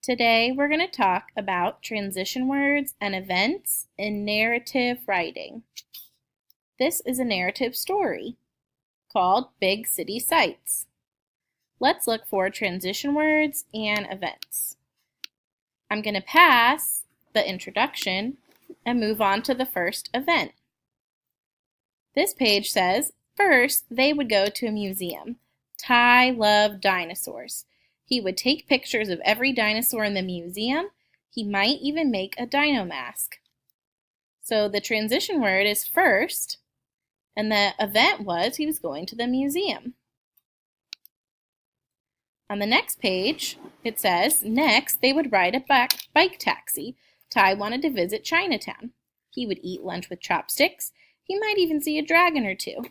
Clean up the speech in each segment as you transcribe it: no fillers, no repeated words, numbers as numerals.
Today we're going to talk about transition words and events in narrative writing. This is a narrative story called Big City Sights. Let's look for transition words and events. I'm going to pass the introduction and move on to the first event. This page says, first they would go to a museum. Ty loved dinosaurs. He would take pictures of every dinosaur in the museum. He might even make a dino mask. So the transition word is first, and the event was he was going to the museum. On the next page, it says, next they would ride a bike taxi. Ty wanted to visit Chinatown. He would eat lunch with chopsticks. He might even see a dragon or two.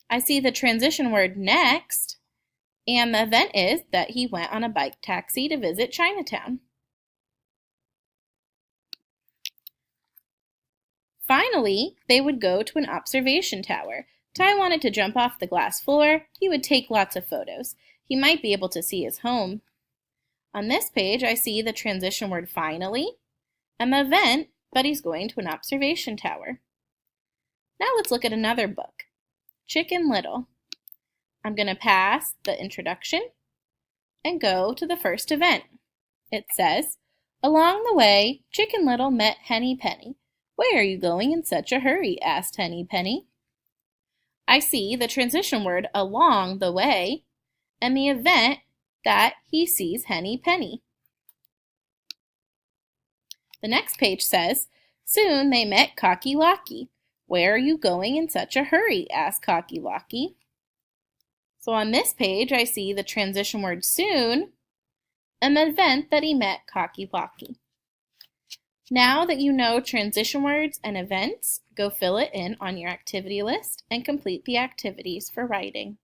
I see the transition word next, and the event is that he went on a bike taxi to visit Chinatown. Finally, they would go to an observation tower. Ty wanted to jump off the glass floor. He would take lots of photos. He might be able to see his home. On this page, I see the transition word finally, and the event, but he's going to an observation tower. Now let's look at another book, Chicken Little. I'm going to pass the introduction and go to the first event. It says, along the way, Chicken Little met Henny Penny. Where are you going in such a hurry? Asked Henny Penny. I see the transition word along the way and the event that he sees Henny Penny. The next page says, soon they met Cocky Locky. Where are you going in such a hurry? Asked Cocky Locky. So on this page, I see the transition word soon and the event that he met Cocky Locky. Now that you know transition words and events, go fill it in on your activity list and complete the activities for writing.